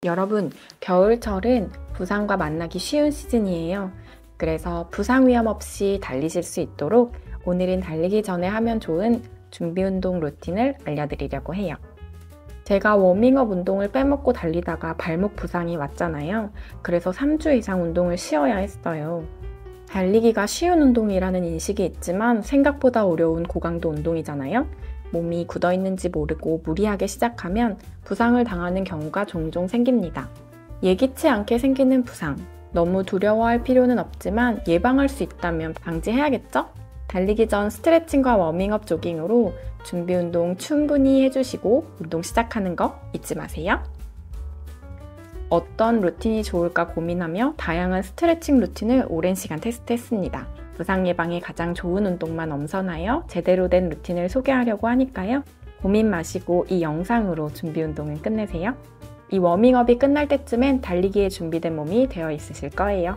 여러분, 겨울철은 부상과 만나기 쉬운 시즌이에요. 그래서 부상 위험 없이 달리실 수 있도록 오늘은 달리기 전에 하면 좋은 준비 운동 루틴을 알려드리려고 해요. 제가 워밍업 운동을 빼먹고 달리다가 발목 부상이 왔잖아요. 그래서 3주 이상 운동을 쉬어야 했어요. 달리기가 쉬운 운동이라는 인식이 있지만 생각보다 어려운 고강도 운동이잖아요. 몸이 굳어있는지 모르고 무리하게 시작하면 부상을 당하는 경우가 종종 생깁니다. 예기치 않게 생기는 부상, 너무 두려워할 필요는 없지만 예방할 수 있다면 방지해야겠죠? 달리기 전 스트레칭과 워밍업 조깅으로 준비 운동 충분히 해주시고 운동 시작하는 거 잊지 마세요. 어떤 루틴이 좋을까 고민하며 다양한 스트레칭 루틴을 오랜 시간 테스트했습니다. 부상 예방에 가장 좋은 운동만 엄선하여 제대로 된 루틴을 소개하려고 하니까요. 고민 마시고 이 영상으로 준비 운동을 끝내세요. 이 워밍업이 끝날 때쯤엔 달리기에 준비된 몸이 되어 있으실 거예요.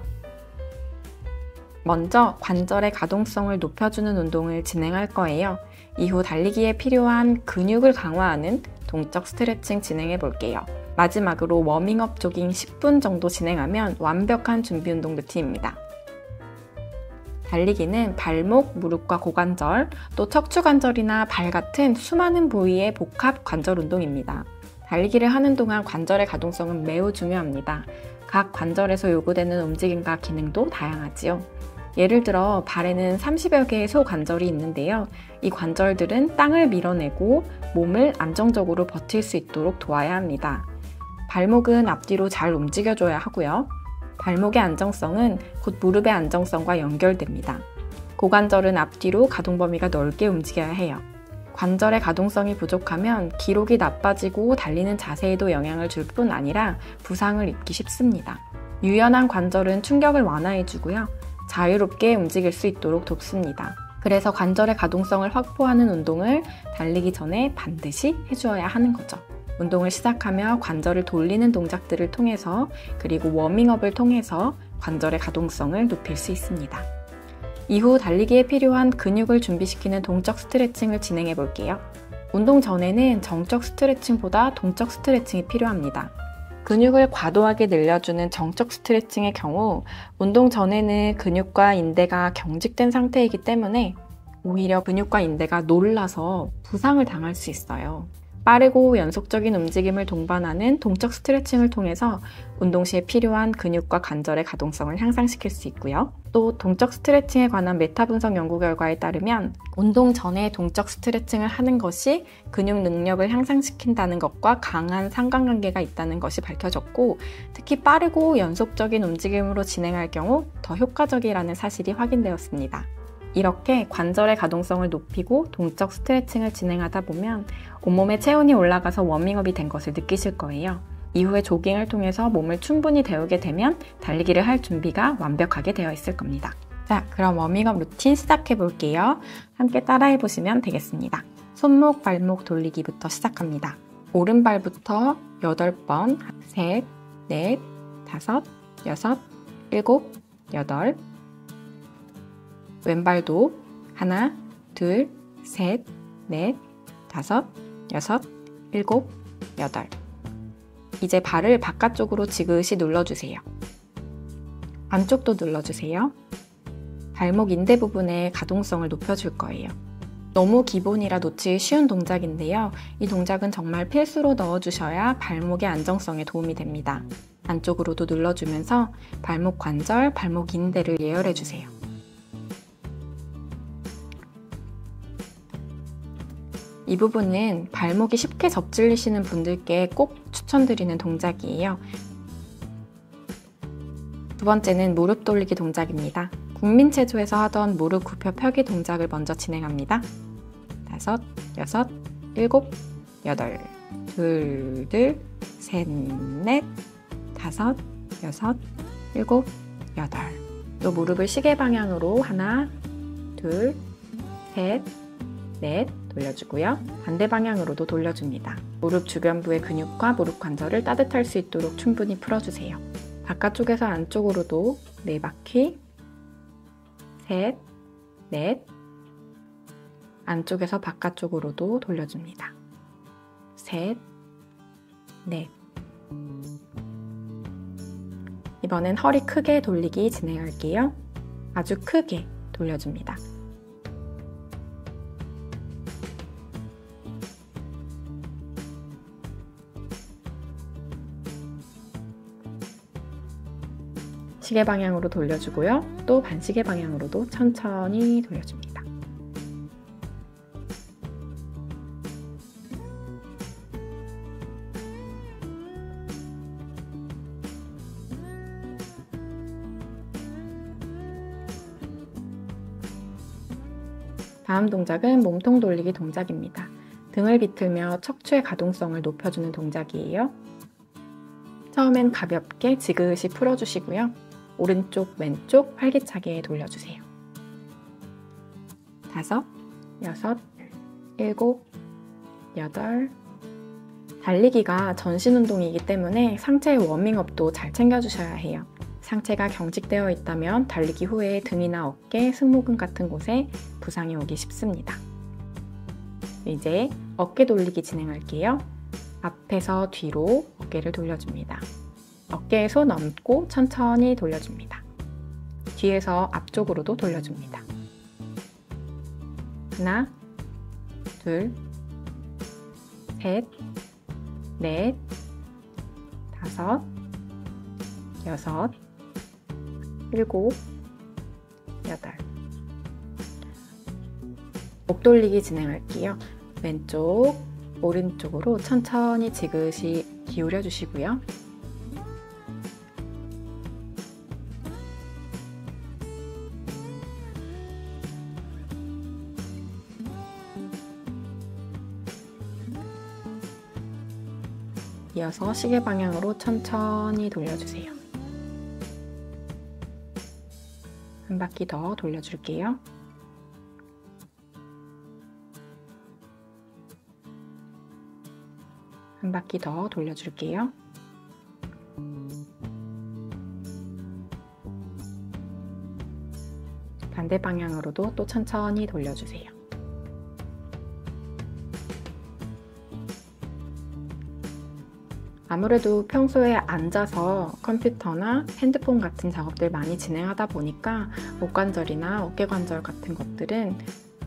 먼저 관절의 가동성을 높여주는 운동을 진행할 거예요. 이후 달리기에 필요한 근육을 강화하는 동적 스트레칭 진행해 볼게요. 마지막으로 워밍업 조깅 10분 정도 진행하면 완벽한 준비 운동 루틴입니다. 달리기는 발목, 무릎과 고관절, 또 척추관절이나 발 같은 수많은 부위의 복합 관절 운동입니다. 달리기를 하는 동안 관절의 가동성은 매우 중요합니다. 각 관절에서 요구되는 움직임과 기능도 다양하지요. 예를 들어 발에는 30여 개의 소관절이 있는데요. 이 관절들은 땅을 밀어내고 몸을 안정적으로 버틸 수 있도록 도와야 합니다. 발목은 앞뒤로 잘 움직여줘야 하고요. 발목의 안정성은 곧 무릎의 안정성과 연결됩니다. 고관절은 앞뒤로 가동 범위가 넓게 움직여야 해요. 관절의 가동성이 부족하면 기록이 나빠지고 달리는 자세에도 영향을 줄 뿐 아니라 부상을 입기 쉽습니다. 유연한 관절은 충격을 완화해주고요. 자유롭게 움직일 수 있도록 돕습니다. 그래서 관절의 가동성을 확보하는 운동을 달리기 전에 반드시 해주어야 하는 거죠. 운동을 시작하며 관절을 돌리는 동작들을 통해서 그리고 워밍업을 통해서 관절의 가동성을 높일 수 있습니다. 이후 달리기에 필요한 근육을 준비시키는 동적 스트레칭을 진행해 볼게요. 운동 전에는 정적 스트레칭보다 동적 스트레칭이 필요합니다. 근육을 과도하게 늘려주는 정적 스트레칭의 경우 운동 전에는 근육과 인대가 경직된 상태이기 때문에 오히려 근육과 인대가 놀라서 부상을 당할 수 있어요. 빠르고 연속적인 움직임을 동반하는 동적 스트레칭을 통해서 운동 시에 필요한 근육과 관절의 가동성을 향상시킬 수 있고요. 또 동적 스트레칭에 관한 메타 분석 연구 결과에 따르면 운동 전에 동적 스트레칭을 하는 것이 근육 능력을 향상시킨다는 것과 강한 상관관계가 있다는 것이 밝혀졌고, 특히 빠르고 연속적인 움직임으로 진행할 경우 더 효과적이라는 사실이 확인되었습니다. 이렇게 관절의 가동성을 높이고 동적 스트레칭을 진행하다 보면 온몸의 체온이 올라가서 워밍업이 된 것을 느끼실 거예요. 이후에 조깅을 통해서 몸을 충분히 데우게 되면 달리기를 할 준비가 완벽하게 되어 있을 겁니다. 자, 그럼 워밍업 루틴 시작해 볼게요. 함께 따라해 보시면 되겠습니다. 손목, 발목 돌리기부터 시작합니다. 오른발부터 8번, 셋, 넷, 다섯, 여섯, 일곱, 여덟. 왼발도 하나, 둘, 셋, 넷, 다섯, 여섯, 일곱, 여덟. 이제 발을 바깥쪽으로 지그시 눌러주세요. 안쪽도 눌러주세요. 발목 인대 부분의 가동성을 높여줄 거예요. 너무 기본이라 놓치기 쉬운 동작인데요. 이 동작은 정말 필수로 넣어주셔야 발목의 안정성에 도움이 됩니다. 안쪽으로도 눌러주면서 발목 관절, 발목 인대를 예열해주세요. 이 부분은 발목이 쉽게 접질리시는 분들께 꼭 추천드리는 동작이에요. 두 번째는 무릎 돌리기 동작입니다. 국민체조에서 하던 무릎 굽혀 펴기 동작을 먼저 진행합니다. 다섯, 여섯, 일곱, 여덟. 둘, 둘, 셋, 넷, 다섯, 여섯, 일곱, 여덟. 또 무릎을 시계 방향으로 하나, 둘, 셋, 넷 돌려주고요. 반대 방향으로도 돌려줍니다. 무릎 주변부의 근육과 무릎 관절을 따뜻할 수 있도록 충분히 풀어주세요. 바깥쪽에서 안쪽으로도 4바퀴, 셋, 넷, 안쪽에서 바깥쪽으로도 돌려줍니다. 셋, 넷, 이번엔 허리 크게 돌리기 진행할게요. 아주 크게 돌려줍니다. 시계 방향으로 돌려주고요. 또 반시계 방향으로도 천천히 돌려줍니다. 다음 동작은 몸통 돌리기 동작입니다. 등을 비틀며 척추의 가동성을 높여주는 동작이에요. 처음엔 가볍게 지그시 풀어주시고요. 오른쪽, 왼쪽 활기차게 돌려주세요. 5, 6, 7, 8. 달리기가 전신 운동이기 때문에 상체의 워밍업도 잘 챙겨주셔야 해요. 상체가 경직되어 있다면 달리기 후에 등이나 어깨, 승모근 같은 곳에 부상이 오기 쉽습니다. 이제 어깨 돌리기 진행할게요. 앞에서 뒤로 어깨를 돌려줍니다. 어깨에 손 얹고 천천히 돌려줍니다. 뒤에서 앞쪽으로도 돌려줍니다. 하나, 둘, 셋, 넷, 5, 6, 7, 8. 목 돌리기 진행할게요. 왼쪽, 오른쪽으로 천천히 지그시 기울여 주시고요. 이어서 시계 방향으로 천천히 돌려주세요. 한 바퀴 더 돌려줄게요. 한 바퀴 더 돌려줄게요. 반대 방향으로도 또 천천히 돌려주세요. 아무래도 평소에 앉아서 컴퓨터나 핸드폰 같은 작업들 많이 진행하다 보니까 목 관절이나 어깨 관절 같은 것들은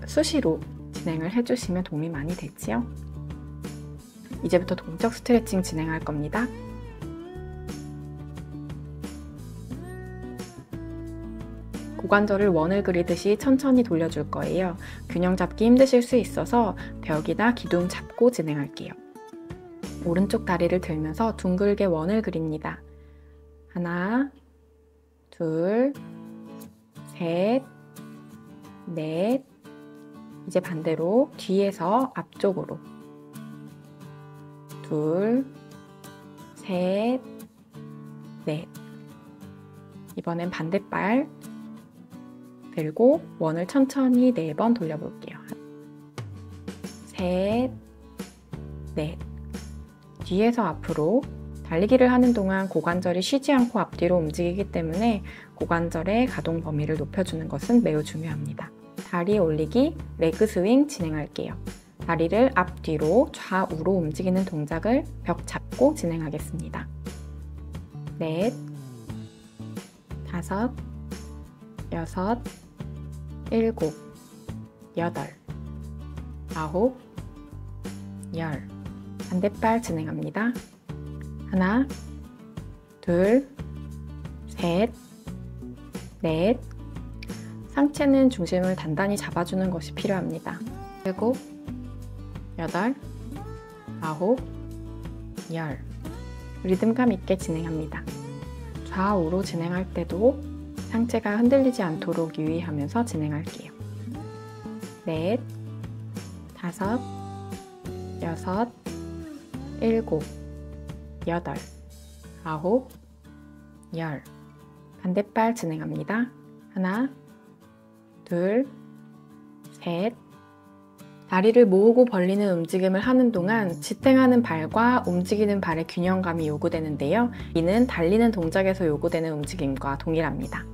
수시로 진행을 해주시면 도움이 많이 되지요. 이제부터 동적 스트레칭 진행할 겁니다. 고관절을 원을 그리듯이 천천히 돌려줄 거예요. 균형 잡기 힘드실 수 있어서 벽이나 기둥 잡고 진행할게요. 오른쪽 다리를 들면서 둥글게 원을 그립니다. 하나, 둘, 셋, 넷. 이제 반대로 뒤에서 앞쪽으로. 둘, 셋, 넷. 이번엔 반대발 들고 원을 천천히 4번 돌려볼게요. 셋, 넷. 뒤에서 앞으로. 달리기를 하는 동안 고관절이 쉬지 않고 앞뒤로 움직이기 때문에 고관절의 가동 범위를 높여주는 것은 매우 중요합니다. 다리 올리기, 레그 스윙 진행할게요. 다리를 앞뒤로 좌우로 움직이는 동작을 벽 잡고 진행하겠습니다. 넷, 5, 6, 7, 8, 9, 10. 반대발 진행합니다. 하나, 둘, 셋, 넷. 상체는 중심을 단단히 잡아주는 것이 필요합니다. 7, 8, 9, 10. 리듬감 있게 진행합니다. 좌우로 진행할 때도 상체가 흔들리지 않도록 유의하면서 진행할게요. 넷, 5, 6, 7, 8, 9, 10. 반대발 진행합니다. 하나, 둘, 셋. 다리를 모으고 벌리는 움직임을 하는 동안 지탱하는 발과 움직이는 발의 균형감이 요구되는데요. 이는 달리는 동작에서 요구되는 움직임과 동일합니다.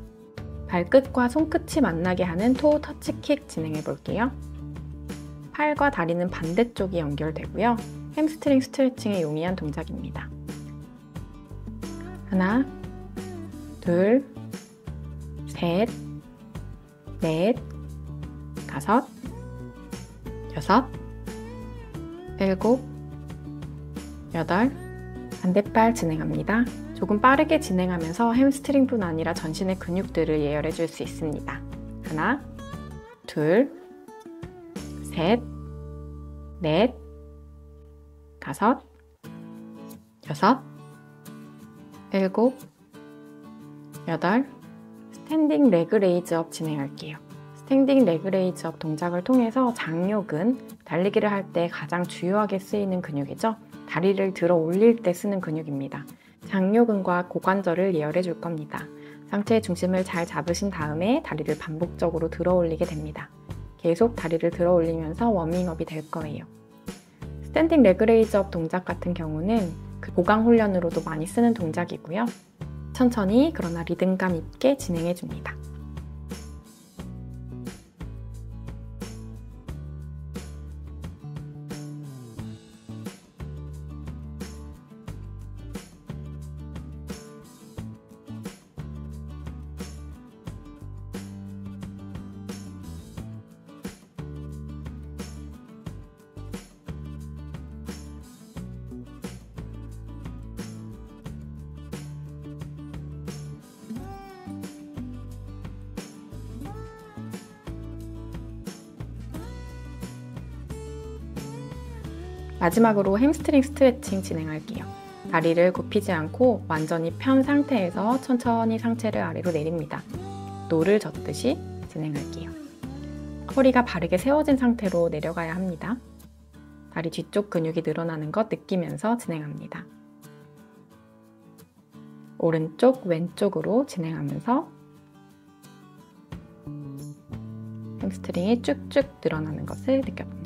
발끝과 손끝이 만나게 하는 토 터치킥 진행해 볼게요. 팔과 다리는 반대쪽이 연결되고요. 햄스트링 스트레칭에 용이한 동작입니다. 하나, 둘, 셋, 넷, 다섯, 여섯, 일곱, 여덟. 반대발 진행합니다. 조금 빠르게 진행하면서 햄스트링뿐 아니라 전신의 근육들을 예열해 줄 수 있습니다. 하나, 둘, 셋, 넷, 다섯, 여섯, 일곱, 여덟. 스탠딩 레그 레이즈업 진행할게요. 스탠딩 레그 레이즈업 동작을 통해서 장요근, 달리기를 할 때 가장 주요하게 쓰이는 근육이죠. 다리를 들어 올릴 때 쓰는 근육입니다. 장요근과 고관절을 예열해 줄 겁니다. 상체의 중심을 잘 잡으신 다음에 다리를 반복적으로 들어 올리게 됩니다. 계속 다리를 들어 올리면서 워밍업이 될 거예요. 스탠딩 레그 레이즈업 동작 같은 경우는 그 보강 훈련으로도 많이 쓰는 동작이고요. 천천히 그러나 리듬감 있게 진행해 줍니다. 마지막으로 햄스트링 스트레칭 진행할게요. 다리를 굽히지 않고 완전히 편 상태에서 천천히 상체를 아래로 내립니다. 노를 젓듯이 진행할게요. 허리가 바르게 세워진 상태로 내려가야 합니다. 다리 뒤쪽 근육이 늘어나는 것 느끼면서 진행합니다. 오른쪽, 왼쪽으로 진행하면서 햄스트링이 쭉쭉 늘어나는 것을 느껴봅니다.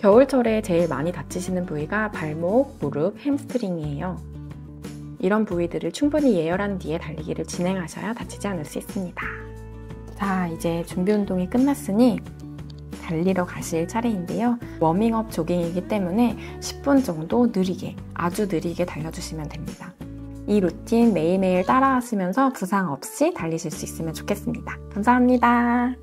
겨울철에 제일 많이 다치시는 부위가 발목, 무릎, 햄스트링이에요. 이런 부위들을 충분히 예열한 뒤에 달리기를 진행하셔야 다치지 않을 수 있습니다. 자, 이제 준비 운동이 끝났으니 달리러 가실 차례인데요. 워밍업 조깅이기 때문에 10분 정도 느리게, 아주 느리게 달려주시면 됩니다. 이 루틴 매일매일 따라하시면서 부상 없이 달리실 수 있으면 좋겠습니다. 감사합니다.